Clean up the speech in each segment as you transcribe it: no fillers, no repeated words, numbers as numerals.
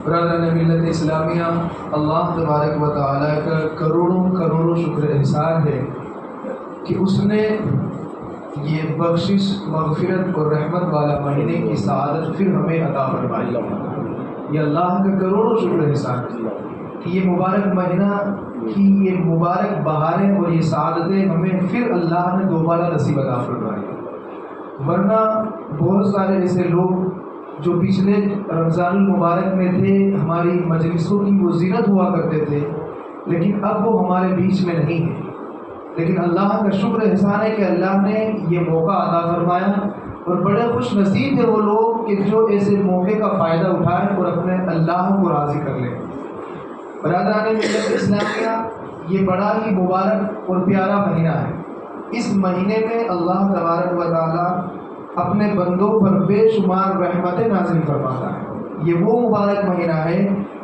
برادران ملت اسلامیہ، اللہ تبارک و تعالیٰ کا کروڑوں شکر احسان ہے کہ اس نے یہ بخشش، مغفرت اور رحمت والا مہینے کی سعادت پھر ہمیں عطا فرمائی۔ یہ اللہ کا کروڑوں شکر احسان کہ یہ مبارک مہینہ کی یہ مبارک بہاریں اور یہ سعادتیں ہمیں پھر اللہ نے دوبارہ نصیب عطا فرمائی۔ ورنہ بہت سارے ایسے لوگ جو پچھلے رمضان المبارک میں تھے، ہماری مجلسوں کی وہ زینت ہوا کرتے تھے، لیکن اب وہ ہمارے بیچ میں نہیں ہیں۔ لیکن اللہ کا شکر احسان ہے کہ اللہ نے یہ موقع عطا فرمایا، اور بڑے خوش نصیب ہے وہ لوگ کہ جو ایسے موقع کا فائدہ اٹھائیں اور اپنے اللہ کو راضی کر لیں۔ برادران ملت اسلامیہ، یہ بڑا ہی مبارک اور پیارا مہینہ ہے۔ اس مہینے میں اللہ تبارک و تعالیٰ اپنے بندوں پر بے شمار رحمتیں نازل فرماتا ہے۔ یہ وہ مبارک مہینہ ہے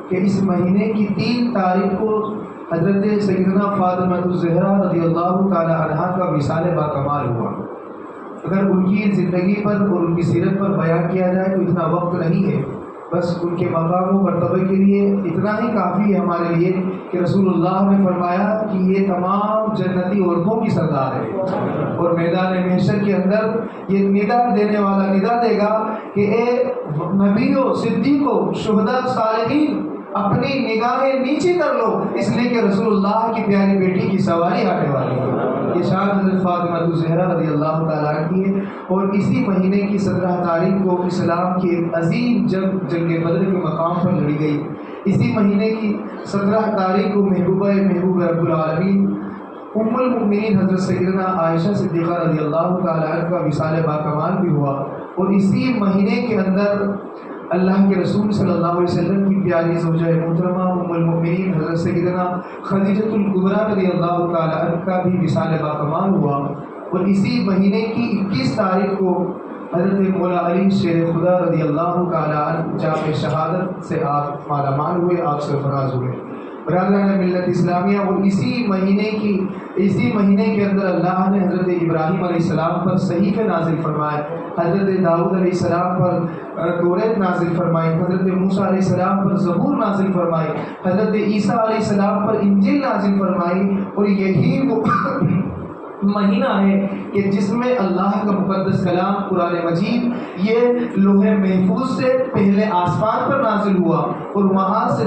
کہ اس مہینے کی 3 تاریخ کو حضرت سیدنا فاطمہ الزہرا رضی اللہ تعالی عنہا کا وصال باکمال ہوا۔ اگر ان کی زندگی پر اور ان کی سیرت پر بیان کیا جائے تو اتنا وقت نہیں ہے، بس ان کے مقام و مرتبے کے لیے اتنا ہی کافی ہے ہمارے لیے کہ رسول اللہ نے فرمایا کہ یہ تمام جنتی عورتوں کی سردار ہے، اور میدان محشر کے اندر یہ ندا دینے والا ندا دے گا کہ اے نبیوں، صدیقوں، شہداء، صالحین، اپنی نگاہیں نیچے کر لو، اس لیے کہ رسول اللہ کی پیاری بیٹی کی سواری آنے والی ہے۔ یہ شان حضرت فاطمہ الزہرا رضی اللہ تعالیٰ کی ہے، اور اسی مہینے کی 17 تاریخ کو اسلام کی ایک عظیم جنگ بدر کے مقام پر لڑی گئی۔ اسی مہینے کی 17 تاریخ کو محبوب رب العالمین ام المؤمنین حضرت سیدنا عائشہ صدیقہ رضی اللہ تعالیٰ عنہ کا وصال باکمال بھی ہوا، اور اسی مہینے کے اندر اللہ کے رسول صلی اللہ علیہ وسلم کی پیاری زوجہ محترمہ ام المؤمنین حضرت سیدنا خدیجہ الکبریٰ رضی اللہ تعالیٰ عنہ کا بھی وصال باکمال ہوا، اور اسی مہینے کی 21 تاریخ کو حضرت مولا علی شیر خدا رضی اللہ تعالیٰ عنہ جام شہادت سے آپ مالا مال ہوئے، آپ سے فراز ہوئے۔ برادران ملت اسلامیہ، اور اسی مہینے کے اندر اللہ نے حضرت ابراہیم علیہ السلام پر صحیفے نازل فرمائے، حضرت داؤد علیہ السلام پر توریت نازل فرمائی، حضرت موسیٰ علیہ السلام پر زبور نازل فرمائی، حضرت عیسیٰ علیہ السلام پر انجیل نازل فرمائی، اور یہی وہ مہینہ ہے کہ جس میں اللہ کا مقدس کلام قرآن مجید یہ لوح محفوظ سے پہلے آسمان پر نازل ہوا، اور وہاں سے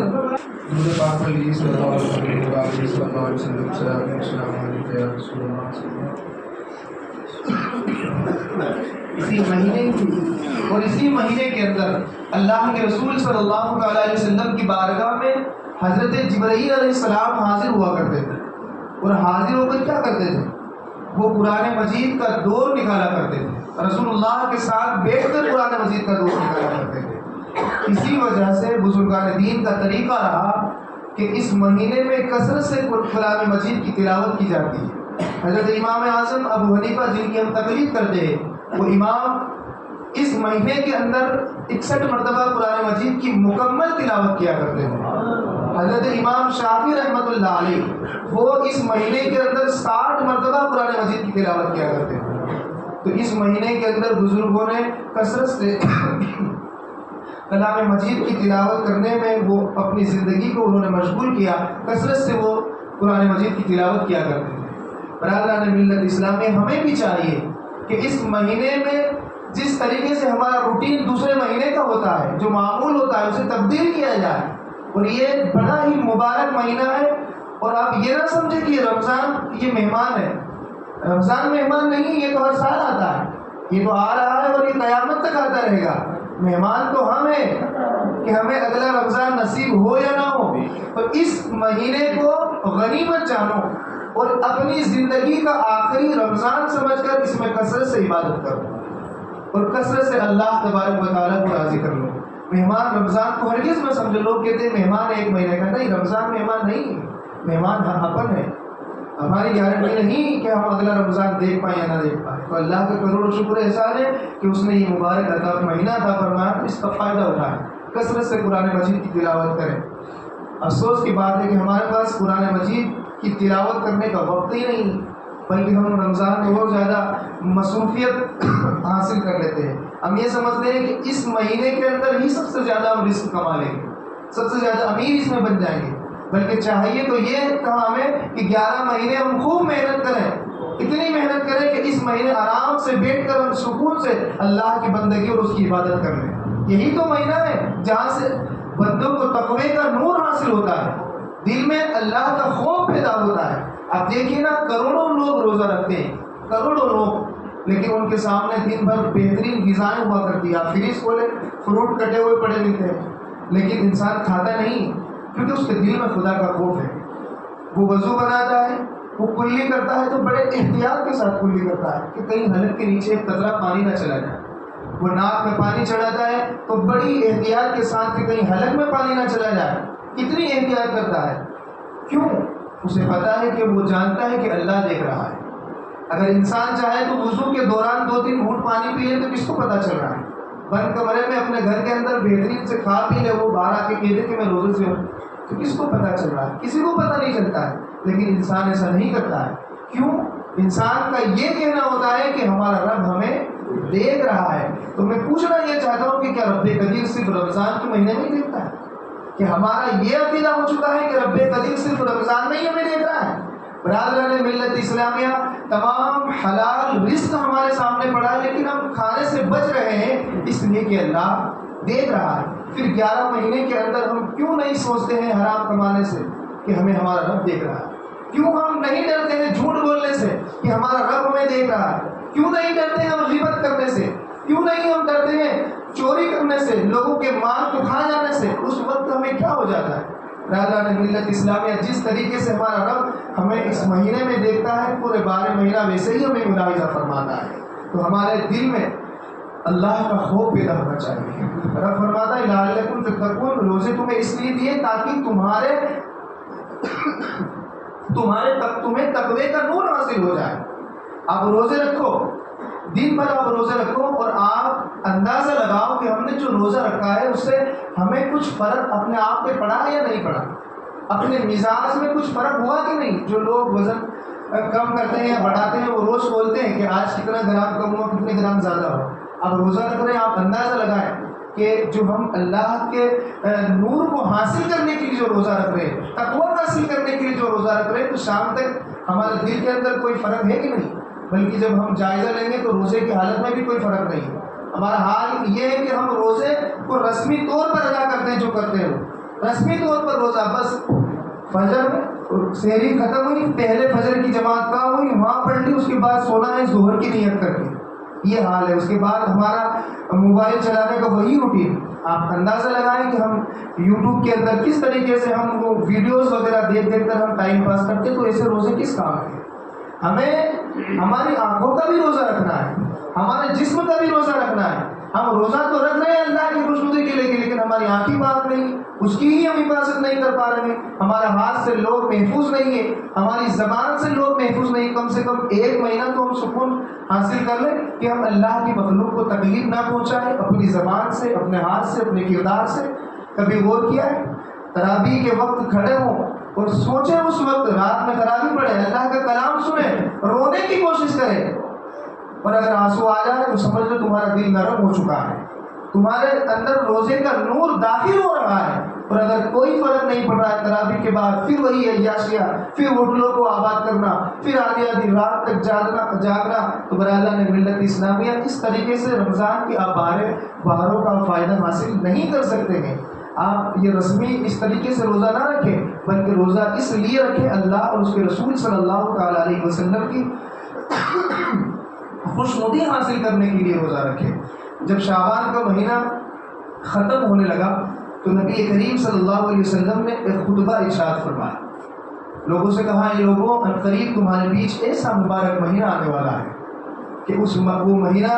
اسی مہینے کے اندر اللہ کے رسول صلی اللہ علیہ وسلم کی بارگاہ میں حضرت جبرائیل علیہ السلام حاضر ہوا کرتے تھے، اور حاضر ہو کر کیا کرتے تھے؟ وہ قرآن مجید کا دور نکالا کرتے تھے، رسول اللہ کے ساتھ بیٹھ کر قرآن مجید کا دور نکالا کرتے تھے۔ اسی وجہ سے بزرگان دین کا طریقہ رہا کہ اس مہینے میں کثرت سے قرآن مجید کی تلاوت کی جاتی ہے۔ حضرت امام اعظم ابو حنیفہ جن کی ہم تقلید کرتے ہیں، وہ امام اس مہینے کے اندر 61 مرتبہ قرآن مجید کی مکمل تلاوت کیا کرتے ہیں۔ حضرت امام شافعی رحمۃ اللہ علیہ وہ اس مہینے کے اندر 60 مرتبہ قرآن مجید کی تلاوت کیا کرتے ہیں۔ تو اس مہینے کے اندر بزرگوں نے کثرت سے کلام مجید کی تلاوت کرنے میں وہ اپنی زندگی کو انہوں نے مشغول کیا، کثرت سے وہ قرآن مجید کی تلاوت کیا کرتے تھے۔ برادران ملت اسلامیہ، ہمیں بھی چاہیے کہ اس مہینے میں جس طریقے سے ہمارا روٹین دوسرے مہینے کا ہوتا ہے، جو معمول ہوتا ہے، اسے تبدیل کیا جائے، اور یہ بڑا ہی مبارک مہینہ ہے۔ اور آپ یہ نہ سمجھیں کہ رمضان یہ مہمان ہے، رمضان مہمان نہیں، یہ تو ہر سال آتا ہے، یہ تو آ رہا ہے اور یہ قیامت تک آتا رہے گا۔ مہمان تو ہم ہیں کہ ہمیں اگلا رمضان نصیب ہو یا نہ ہو، تو اس مہینے کو غنیمت جانو اور اپنی زندگی کا آخری رمضان سمجھ کر اس میں کثرت سے عبادت کرو، اور کثرت سے اللہ تبارک و تعالیٰ کو راضی کر لو۔ مہمان رمضان کو ہرگز نہ سمجھو، لوگ کہتے ہیں مہمان 1 مہینے کا، نہیں، رمضان مہمان نہیں، مہمان اپن ہے۔ ہماری گارنٹی نہیں کہ ہم اگلا رمضان دیکھ پائیں یا نہ دیکھ پائیں، تو اللہ کا کروڑ شکر احسان ہے کہ اس نے یہ مبارک مہینہ عطا فرمایا، اس کا فائدہ اٹھائیں، کثرت سے قرآن مجید کی تلاوت کریں۔ افسوس کی بات ہے کہ ہمارے پاس قرآن مجید کی تلاوت کرنے کا وقت ہی نہیں، بلکہ ہم رمضان میں بہت زیادہ مصروفیت حاصل کر لیتے ہیں۔ ہم یہ سمجھتے ہیں کہ اس مہینے کے اندر ہی سب سے زیادہ ہم رزق کما لیں گے، سب سے زیادہ امیر اس میں بن جائیں گے، بلکہ چاہیے تو یہ کہا ہمیں کہ 11 مہینے ہم خوب محنت کریں، اتنی محنت کریں کہ اس مہینے آرام سے بیٹھ کر ہم سکون سے اللہ کی بندگی اور اس کی عبادت کر لیں۔ یہی تو مہینہ ہے جہاں سے بندوں کو تقوی کا نور حاصل ہوتا ہے، دل میں اللہ کا خوف پیدا ہوتا ہے۔ آپ دیکھیے نا، کروڑوں لوگ روزہ رکھتے ہیں، کروڑوں لوگ، لیکن ان کے سامنے دن بھر بہترین غذائیں ہوا کرتی ہے، آپ فریج کھولے فروٹ کٹے ہوئے پڑے ملتے ہیں، لیکن انسان کھاتا نہیں کیونکہ اس کے دل میں خدا کا خوف ہے۔ وہ وضو بناتا ہے، وہ کلی کرتا ہے تو بڑے احتیاط کے ساتھ کلی کرتا ہے کہ کہیں حلق کے نیچے ایک قطرہ پانی نہ چلا جائے۔ وہ ناک میں پانی چڑھاتا ہے تو بڑی احتیاط کے ساتھ کہ کہیں حلق میں پانی نہ چلا جائے، کتنی احتیاط کرتا ہے۔ کیوں؟ اسے پتا ہے کہ وہ جانتا ہے کہ اللہ دیکھ رہا ہے۔ اگر انسان چاہے تو وضو کے دوران 2-3 گھونٹ پانی پی لے تو کس کو پتا چل رہا ہے؟ بند کمرے میں اپنے گھر کے اندر بہترین سے کھا پی لے، وہ باہر آ کے کہہ دے کہ میں روزے سے ہوں، تو کس کو پتا چل رہا ہے؟ کسی کو پتا نہیں چلتا ہے۔ لیکن انسان ایسا نہیں کرتا ہے۔ کیوں؟ انسان کا یہ کہنا ہوتا ہے کہ ہمارا رب ہمیں دیکھ رہا ہے۔ تو میں پوچھنا یہ چاہتا ہوں کہ کیا رب قدیر صرف رمضان کے مہینے میں ہی دیکھتا ہے؟ کہ ہمارا یہ عقیدہ ہو چکا ہے کہ رب قدیر صرف رمضان میں ہی ہمیں دیکھ رہا ہے؟ برادران ملت اسلامیہ، تمام حلال رزق ہمارے سامنے پڑا ہے، لیکن ہم کھانے سے بچ رہے ہیں اس لیے کہ اللہ دیکھ رہا ہے۔ پھر 11 مہینے کے اندر ہم کیوں نہیں سوچتے ہیں حرام کمانے سے کہ ہمیں ہمارا رب دیکھ رہا ہے؟ کیوں ہم نہیں ڈرتے ہیں جھوٹ بولنے سے کہ ہمارا رب ہمیں دیکھ رہا ہے؟ کیوں نہیں ڈرتے ہیں ہم غیبت کرنے سے؟ کیوں نہیں ہم ڈرتے ہیں چوری کرنے سے، لوگوں کے مال کو کھا جانے سے؟ اس وقت ہمیں کیا ہو جاتا ہے؟ برادران ملت اسلامیہ، جس طریقے سے ہمارا رب ہمیں اس مہینے میں دیکھتا ہے، پورے 12 مہینہ ویسے ہی ہمیں ملاحظہ فرماتا ہے۔ تو ہمارے دل میں اللہ کا خوف پیدا ہونا چاہیے۔ رب فرماتا ہے لعلکم تتقون، روزے تمہیں اس لیے دیے تاکہ تمہیں تقوی کا نور حاصل ہو جائے۔ آپ روزے رکھو، دن بھر آپ روزے رکھو اور آپ اندازہ لگاؤ کہ ہم نے جو روزہ رکھا ہے اس سے ہمیں کچھ فرق اپنے آپ پہ پڑا ہے یا نہیں پڑا، اپنے مزاج میں کچھ فرق ہوا کہ نہیں۔ جو لوگ وزن کم کرتے ہیں یا بڑھاتے ہیں وہ روز بولتے ہیں کہ آج کتنا گرام کم ہوا، کتنے گرام زیادہ ہوا۔ آپ روزہ رکھ رہے ہیں، آپ اندازہ لگائیں کہ جو ہم اللہ کے نور کو حاصل کرنے کے لیے جو روزہ رکھ رہے ہیں، تقویٰ حاصل کرنے کے لیے جو روزہ رکھ رہے ہیں، تو شام تک ہمارے دل کے اندر کوئی فرق ہے کہ نہیں؟ بلکہ جب ہم جائزہ لیں گے تو روزے کی حالت میں بھی کوئی فرق نہیں ہے۔ ہمارا حال یہ ہے کہ ہم روزے کو رسمی طور پر ادا کرتے ہیں، جو کرتے ہیں رسمی طور پر روزہ، بس فجر سحری ختم ہوئی، پہلے فجر کی جماعت کا ہوئی، وہاں پڑھ لی، اس کے بعد سونا ہے ظہر کی نیت کر کے، یہ حال ہے۔ اس کے بعد ہمارا موبائل چلانے کا وہی روٹین۔ آپ اندازہ لگائیں کہ ہم یوٹیوب کے اندر کس طریقے سے ہم وہ ویڈیوز وغیرہ دیکھ کر ہم ٹائم پاس کرتے، تو ایسے روزے کس کام کے؟ ہمیں ہماری آنکھوں کا بھی روزہ رکھنا ہے، ہمارے جسم کا بھی روزہ رکھنا ہے۔ ہم روزہ تو رکھ رہے ہیں اللہ کی خوشنودی کے لیے، لیکن ہماری آنکھیں پاک نہیں، اس کی ہی ہم حفاظت نہیں کر پا رہے ہیں۔ ہمارا ہاتھ سے لوگ محفوظ نہیں ہے، ہماری زبان سے لوگ محفوظ نہیں۔ کم سے کم 1 مہینہ تو ہم سکون حاصل کر لیں کہ ہم اللہ کی مخلوق کو تکلیف نہ پہنچائیں، اپنی زبان سے، اپنے ہاتھ سے، اپنے کردار سے۔ کبھی غور کیا ہے؟ تراویح کے وقت کھڑے ہوں اور سوچیں، اس وقت رات میں تراویح پڑھیں، اللہ کا کلام سنیں، رونے کی کوشش کریں، اور اگر آنسو آ جائے تو سمجھ لو تمہارا دل نرم ہو چکا ہے، تمہارے اندر روزے کا نور داخل ہو رہا ہے۔ اور اگر کوئی فرق نہیں پڑ رہا ہے، تراویح کے بعد پھر وہی عیاشیاں، پھر ہوٹلوں کو آباد کرنا، پھر آدھی رات تک جاگنا، تو برادران ملت اسلامیہ، اس طریقے سے رمضان کی آپ بہاروں کا فائدہ حاصل نہیں کر سکتے ہیں۔ آپ یہ رسمی اس طریقے سے روزہ نہ رکھیں، بلکہ روزہ اس لیے رکھیں اللہ اور اس کے رسول صلی اللہ تعالیٰ علیہ وسلم کی خوشنودی حاصل کرنے کے لیے روزہ رکھیں۔ جب شعبان کا مہینہ ختم ہونے لگا تو نبی کریم صلی اللہ علیہ وسلم نے ایک خطبہ ارشاد فرمایا، لوگوں سے کہا، اے لوگوں، عنقریب تمہارے بیچ ایسا مبارک مہینہ آنے والا ہے کہ وہ مہینہ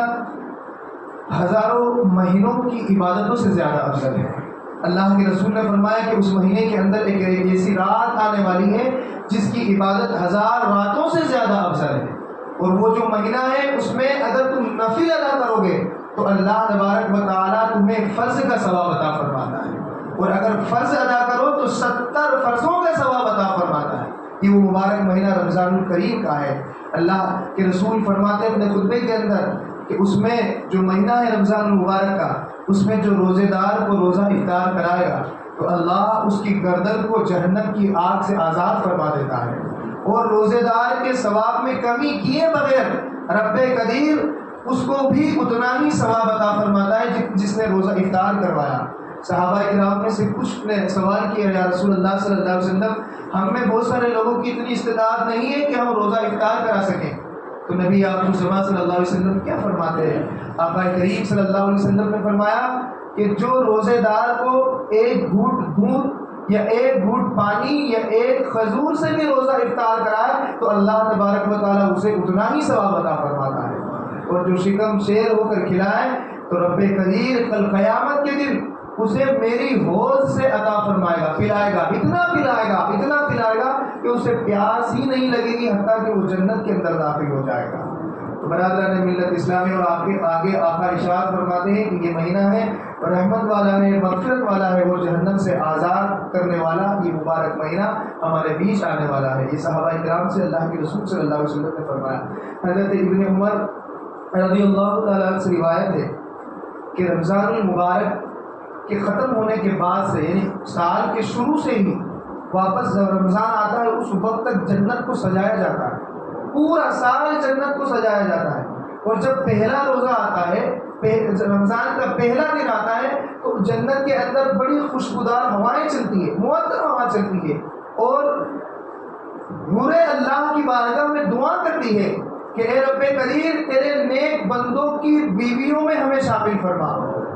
ہزاروں مہینوں کی عبادتوں سے زیادہ افضل ہے۔ اللہ کے رسول نے فرمایا کہ اس مہینے کے اندر ایک ایسی رات آنے والی ہے جس کی عبادت 1000 راتوں سے زیادہ افضل ہے، اور وہ جو مہینہ ہے اس میں اگر تم نفل ادا کرو گے تو اللہ تبارک و تعالیٰ تمہیں فرض کا ثواب عطا فرماتا ہے، اور اگر فرض ادا کرو تو 70 فرضوں کا ثواب عطا فرماتا ہے۔ یہ وہ مبارک مہینہ رمضان الکریم کا ہے۔ اللہ کے رسول فرماتے ہیں اپنے خطبے کے اندر کہ اس میں جو مہینہ ہے رمضان المبارک کا، اس میں جو روزے دار کو روزہ افطار کرائے گا تو اللہ اس کی گردن کو جہنم کی آگ سے آزاد فرما دیتا ہے، اور روزے دار کے ثواب میں کمی کیے بغیر رب قدیر اس کو بھی اتنا ہی ثواب عطا فرماتا ہے جس نے روزہ افطار کروایا۔ صحابہ کرام میں سے کچھ نے سوال کیا، یا رسول اللہ صلی اللہ علیہ وسلم، ہم میں بہت سارے لوگوں کی اتنی استطاعت نہیں ہے کہ ہم روزہ افطار کرا سکیں، تو نبی آخر زمان صلی اللہ علیہ وسلم کیا فرماتے ہیں؟ آقا کریم صلی اللہ علیہ وسلم نے فرمایا کہ جو روزے دار کو ایک گھونٹ دودھ یا ایک گھونٹ پانی یا ایک کھجور سے بھی روزہ افطار کرائے تو اللہ تبارک و تعالیٰ اسے اتنا ہی ثواب عطا فرماتا ہے، اور جو شکم شیر ہو کر کھلائے تو رب قدیر کل قیامت کے دن اسے میری حوض سے عطا فرمائے گا، پلائے گا، اتنا پلائے گا کہ اسے پیاس ہی نہیں لگے گی، حتیٰ کہ وہ جنت کے اندر داخل ہو جائے گا۔ تو برادران ملت اسلامی، اور آگے آقا ارشاد فرماتے ہیں کہ یہ مہینہ ہے اور رحمت والا ہے، مغفرت والا ہے، وہ جہنم سے آزاد کرنے والا یہ مبارک مہینہ ہمارے بیچ آنے والا ہے۔ یہ صحابہ کرام سے اللہ کے رسول صلی اللہ علیہ وسلم نے فرمایا۔ حضرت ابن عمر رضی اللہ تعالیٰ عنہ سے روایت ہے کہ رمضان المبارک کے ختم ہونے کے بعد سے، یعنی سال کے شروع سے ہی واپس جب رمضان آتا ہے اس وقت تک جنت کو سجایا جاتا ہے، پورا سال جنت کو سجایا جاتا ہے، اور جب پہلا روزہ آتا ہے، رمضان کا پہلا دن آتا ہے، تو جنت کے اندر بڑی خوشبودار ہوائیں چلتی ہے، معطر ہوا چلتی ہے، اور برے اللہ کی بارگاہ میں دعا کرتی ہے کہ اے رب قدیر تیرے نیک بندوں کی بیویوں میں ہمیں شامل فرما،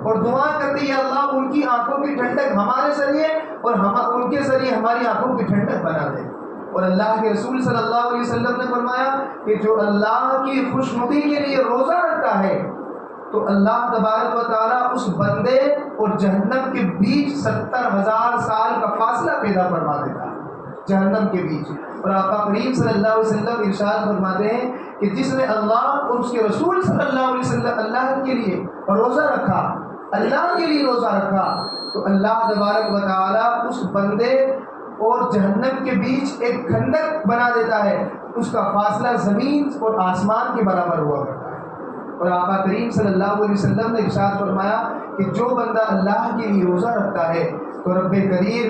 اور دعا کرتی ہے اللہ ان کی آنکھوں کی ٹھنڈک ہمارے ذریعے اور ان کے ذریعے ہماری آنکھوں کی ٹھنڈک بنا دے۔ اور اللہ کے رسول صلی اللہ علیہ وسلم نے فرمایا کہ جو اللہ کی خوشنودی کے لیے روزہ رکھتا ہے تو اللہ تبارک و تعالیٰ اس بندے اور جہنم کے بیچ 70,000 سال کا فاصلہ پیدا فرما دیتا ہے، جہنم کے بیچ۔ اور آقا کریم صلی اللہ علیہ وسلم ارشاد فرماتے ہیں کہ جس نے اللہ اور اس کے رسول صلی اللہ علیہ وسلم اللہ کے لیے روزہ رکھا، اللہ کے لیے روزہ رکھا، تو اللہ تبارک و تعالیٰ اس بندے اور جہنم کے بیچ ایک کھندق بنا دیتا ہے، اس کا فاصلہ زمین اور آسمان کے برابر ہوا کرتا ہے۔ اور آقا کریم صلی اللہ علیہ وسلم نے ارشاد فرمایا کہ جو بندہ اللہ کے لیے روزہ رکھتا ہے تو رب قدیر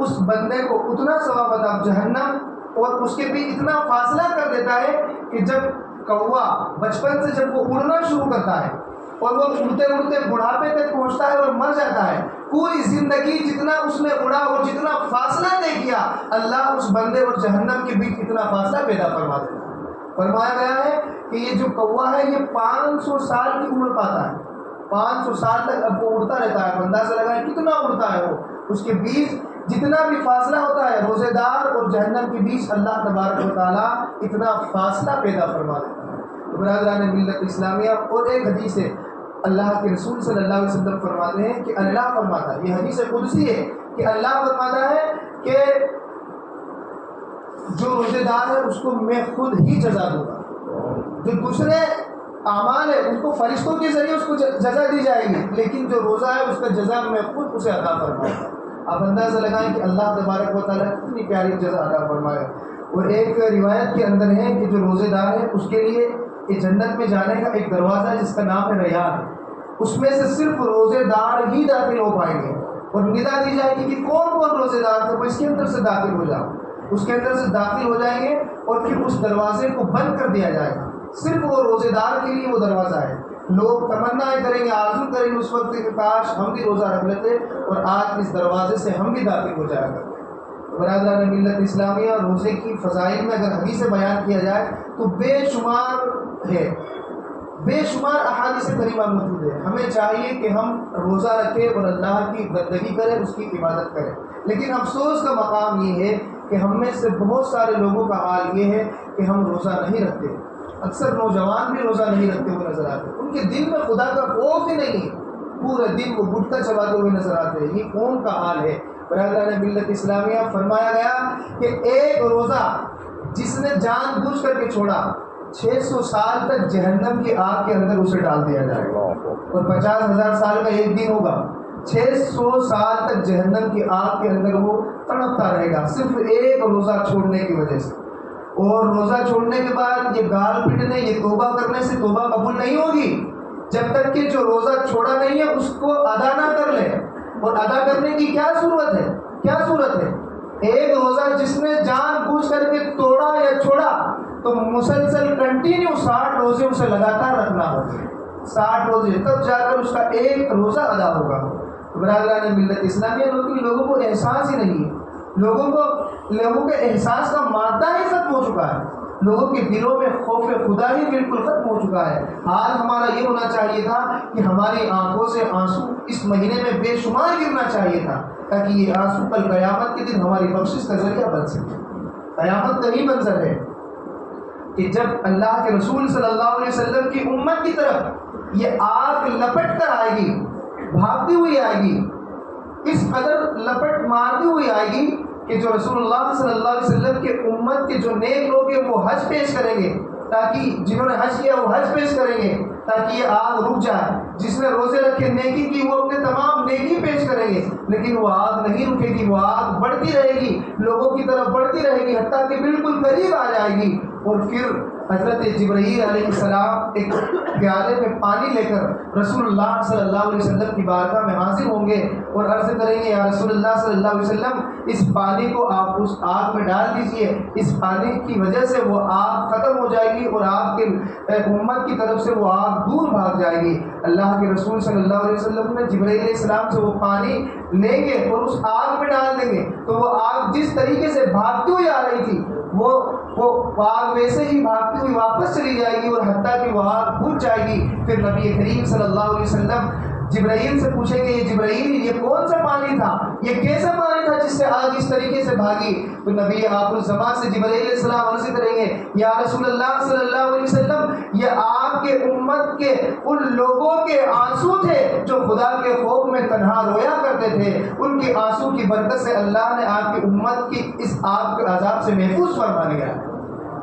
اس بندے کو اتنا ثواب عطا، جہنم اور اس کے بیچ اتنا فاصلہ کر دیتا ہے کہ جب کوا بچپن سے جب وہ اڑنا شروع کرتا ہے اور وہ اڑتے اڑتے بڑھاپے تک پہنچتا ہے اور مر جاتا ہے، پوری زندگی جتنا اس نے اڑا اور جتنا فاصلہ طے کیا، اللہ اس بندے اور جہنم کے بیچ اتنا فاصلہ پیدا فرما دیتا ہے۔ فرمایا گیا ہے کہ یہ جو کوا ہے یہ 500 سال کی عمر پاتا ہے، 500 سال تک اب وہ اڑتا رہتا ہے، بندہ سے لگا کتنا اڑتا ہے وہ، اس کے بیچ جتنا بھی فاصلہ ہوتا ہے روزے دار اور جہنم کے بیچ اللہ تبارک و تعالیٰ اتنا فاصلہ پیدا فرما دیتا ہے۔ برادران ملت اسلامیہ، اور ایک حدیث ہے اللہ کے رسول صلی اللہ علیہ وسلم فرماتے ہیں کہ اللہ فرماتا ہے، یہ حدیث قدسی ہے کہ اللہ فرماتا ہے کہ جو روزے دار ہے اس کو میں خود ہی جزا دوں گا، جو دوسرے اعمال ہے ان کو فرشتوں کے ذریعے اس کو جزا دی جائے گی، لیکن جو روزہ ہے اس کا جزا میں خود اسے عطا فرماؤں گا۔ آپ اندازہ لگائیں کہ اللہ تبارک و تعالیٰ کتنی پیاری جزا عطا فرمائے۔ اور ایک روایت کے اندر ہے کہ جو روزے دار ہے اس کے لیے یہ جنت میں جانے کا ایک دروازہ ہے جس کا نام ہے ریان، اس میں سے صرف روزے دار ہی داخل ہو پائیں گے، اور ندا دی جائے گی کہ کون کون روزے دار تھے وہ اس کے اندر سے داخل ہو جاؤ، اس کے اندر سے داخل ہو جائیں گے، اور پھر اس دروازے کو بند کر دیا جائے گا، صرف وہ روزے دار کے لیے وہ دروازہ ہے۔ لوگ تمنا کریں گے، آرزو کریں گے اس وقت کہ کاش ہم بھی روزہ رکھ لیتے اور آج اس دروازے سے ہم بھی داخل ہو جایا کرتے۔ برادران ملت اسلامیہ، روزے کی فضائل میں اگر حدیث بیان کیا جائے تو بے شمار ہے، بے شمار احادیث کریمہ موجود ہے۔ ہمیں چاہیے کہ ہم روزہ رکھیں اور اللہ کی بندگی کریں، اس کی عبادت کریں، لیکن افسوس کا مقام یہ ہے کہ ہم میں سے بہت سارے لوگوں کا حال یہ ہے کہ ہم روزہ نہیں رکھتے، اکثر نوجوان بھی روزہ نہیں رکھتے ہوئے نظر آتے، ان کے دل میں خدا کا خوف ہی نہیں ہے، پورے دن وہ گٹکا چباتے ہوئے نظر آتے ہیں۔ یہ قوم کا حال ہے۔ برادران ملت اسلامیہ، فرمایا گیا کہ ایک روزہ جس نے جان بوجھ کر کے چھوڑا 600 سال تک جہنم کی آگ کے اندر اسے ڈال دیا جائے گا، اور 50,000 سال کا ایک دن ہوگا، 600 سال تک جہنم کی آگ کے اندر وہ تڑپتا رہے گا، صرف ایک روزہ چھوڑنے کی وجہ سے۔ اور روزہ چھوڑنے کے بعد یہ گال پٹنے، یہ توبہ کرنے سے توبہ قبول نہیں ہوگی جب تک کہ جو روزہ چھوڑا نہیں ہے اس کو ادا نہ کر لے۔ اور ادا کرنے کی کیا ضرورت ہے؟ کیا صورت ہے؟ ایک روزہ جس نے جان بوجھ کر کے توڑا یا چھوڑا تو مسلسل کنٹینیو 60 روزے اسے لگاتار رکھنا ہوگا، 60 روزے، تب جا کر اس کا ایک روزہ ادا ہوگا۔ برادران ملت اسلامیہ، لوگوں کو احساس ہی نہیں ہے، لوگوں کے احساس کا مادہ ہی ختم ہو چکا ہے، لوگوں کے دلوں میں خوف خدا ہی بالکل ختم ہو چکا ہے۔ حال ہمارا یہ ہونا چاہیے تھا کہ ہماری آنکھوں سے آنسو اس مہینے میں بے شمار گرنا چاہیے تھا، تاکہ یہ آنسو کل قیامت کے دن ہماری بخشش کا ذریعہ بن سکے۔ قیامت کا ہی منظر ہے کہ جب اللہ کے رسول صلی اللہ علیہ وسلم کی امت کی طرف یہ آگ لپٹ کر آئے گی، بھاگتی ہوئی آئے گی، اس قدر لپٹ مارتی ہوئی آئے گی کہ جو رسول اللہ صلی اللہ علیہ وسلم کے امت کے جو نیک لوگ ہیں وہ حج پیش کریں گے، تاکہ جنہوں نے حج کیا وہ حج پیش کریں گے تاکہ یہ آگ رک جائے۔ جس نے روزے رکھے نیکی کی وہ اپنے تمام نیکی پیش کریں گے، لیکن وہ آگ نہیں رکے گی، وہ آگ بڑھتی رہے گی، لوگوں کی طرف بڑھتی رہے گی، حتیٰ کہ بالکل قریب آ جائے گی۔ اور پھر حضرت جبرائیل علیہ السلام ایک پیالے میں پانی لے کر رسول اللہ صلی اللہ علیہ وسلم کی بارگاہ میں حاضر ہوں گے اور عرض کریں گے، یا رسول اللہ صلی اللہ علیہ وسلم، اس پانی کو آپ اس آگ میں ڈال دیجئے، اس پانی کی وجہ سے وہ آگ ختم ہو جائے گی اور آپ کے امت کی طرف سے وہ آگ دور بھاگ جائے گی۔ اللہ کے رسول صلی اللہ علیہ وسلم نے جبرائیل علیہ السلام سے وہ پانی لیں گے اور اس آگ میں ڈال دیں گے، تو وہ آگ جس طریقے سے بھاگتی ہوئی آ رہی تھی وہ آگ ویسے ہی بھاگتی ہوئی واپس چلی جائے گی، اور حتیٰ کہ وہ آگ بجھ جائے گی۔ پھر نبی کریم صلی اللہ علیہ وسلم جبرائیل سے پوچھیں گے، یہ جبرائیل یہ کون سا پانی تھا، یہ کیسا پانی تھا جس سے آگ اس طریقے سے بھاگی؟ تو نبی آخر الزمان سے جبرائیل علیہ السلام عرض کریں گے، یا رسول اللہ صلی اللہ علیہ وسلم، یہ آپ کے امت کے ان لوگوں کے آنسو تھے جو خدا کے خوف میں تنہا رویا کرتے تھے، ان کے آنسو کی برکت سے اللہ نے آپ کی امت کی اس آگ کے عذاب سے محفوظ فرما لیا۔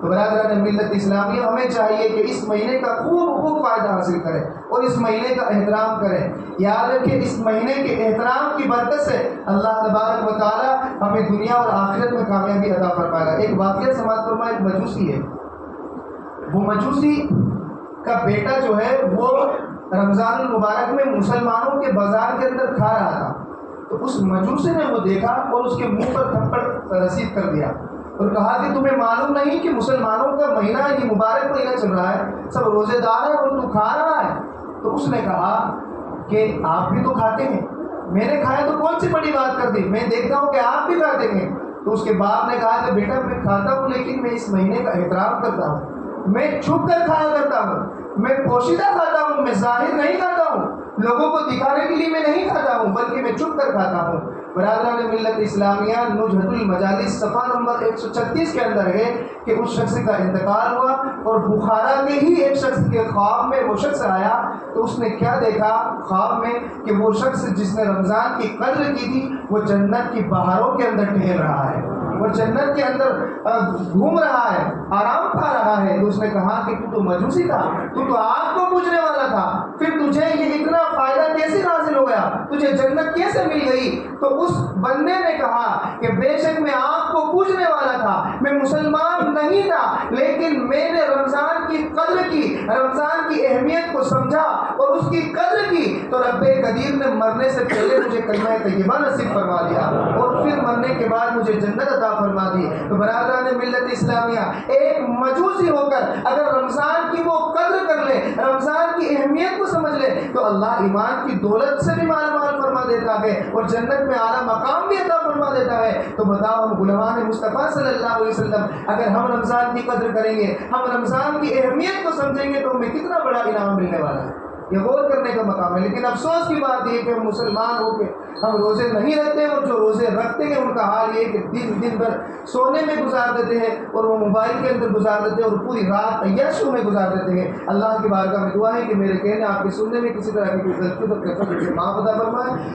تو برادران ملت اسلامیہ، ہمیں چاہیے کہ اس مہینے کا خوب فائدہ حاصل کریں اور اس مہینے کا احترام کریں۔ یاد رکھیں، اس مہینے کے احترام کی برکت سے اللہ تبارک و تعالی ہمیں دنیا اور آخرت میں کامیابی عطا فرمائے گا۔ ایک واقعہ سماعت فرمائے، ایک مجوسی ہے، وہ مجوسی کا بیٹا جو ہے وہ رمضان المبارک میں مسلمانوں کے بازار کے اندر کھا رہا تھا، تو اس مجوسی نے وہ دیکھا اور اس کے منہ پر تھپڑ رسید کر دیا اور کہا کہ تمہیں معلوم نہیں کہ مسلمانوں کا مہینہ یہ مبارک مہینہ چل رہا ہے، سب روزے دار ہیں اور تو کھا رہا ہے؟ تو اس نے کہا کہ آپ بھی تو کھاتے ہیں، میں نے کھایا تو کون سی بڑی بات کر دی، میں دیکھتا ہوں کہ آپ بھی کھاتے ہیں۔ تو اس کے باپ نے کہا کہ بیٹا میں کھاتا ہوں، لیکن میں اس مہینے کا احترام کرتا ہوں، میں چھپ کر کھایا کرتا ہوں، میں پوشیدہ کھاتا ہوں، میں ظاہر نہیں کھاتا ہوں، لوگوں کو دکھانے کے لیے میں نہیں کھاتا ہوں، بلکہ میں چھپ کر کھاتا ہوں۔ برادران ملت اسلامیہ، نجھت المجالس صفحہ نمبر 136 کے اندر ہے کہ اس شخص کا انتقال ہوا اور بخارا کے ہی ایک شخص کے خواب میں وہ شخص آیا، تو اس نے کیا دیکھا خواب میں کہ وہ شخص جس نے رمضان کی قدر کی تھی وہ جنت کی بہاروں کے اندر ٹہل رہا ہے، وہ جنت کے اندر گھوم رہا ہے، آرام پا رہا ہے۔ تو اس نے کہا کہ تو مجوسی تھا، تو آگ کو پوجنے والا تھا، پھر تجھے یہ اتنا فائدہ کیسے حاصل ہو گیا، تجھے جنت کیسے مل گئی؟ تو اس بندے نے کہا کہ بے شک میں آگ کو پوجنے والا تھا، میں مسلمان نہیں تھا، لیکن میں نے رمضان کی قدر کی، رمضان کی اہمیت کو سمجھا اور اس کی قدر کی، تو رب قدیر نے مرنے سے پہلے مجھے کلمہ طیبہ نصیب فرما دیا اور پھر مرنے کے بعد مجھے جنت عطا فرما دی۔ تو برادران ملت اسلامیہ، ایک مجوسی ہو کر اگر رمضان کی وہ قدر کر لے، رمضان کی اہمیت کو سمجھ لے، تو اللہ ایمان کی دولت سے بھی مال فرما دیتا ہے اور جنت میں اعلیٰ مقام بھی عطا فرما دیتا ہے۔ تو بتاؤ، ہم غلامان مصطفیٰ صلی اللہ علیہ وسلم اگر ہم رمضان کی قدر کریں گے، ہم رمضان کی اہمیت کو سمجھیں گے، تو ہمیں کتنا بڑا انعام ملنے والا ہے، یہ غور کرنے کا مقام ہے۔ لیکن افسوس کی بات یہ کہ ہم مسلمان ہو کے ہم روزے نہیں رکھتے، اور جو روزے رکھتے ہیں ان کا حال یہ کہ دن بھر سونے میں گزار دیتے ہیں اور وہ موبائل کے اندر گزار دیتے ہیں اور پوری رات عیاشیوں میں گزار دیتے ہیں۔ اللہ کی بارگاہ میں دعا ہے کہ میرے کہنے آپ کے سننے میں کسی طرح کی کوئی غلطی تو معاف عطا فرمائے۔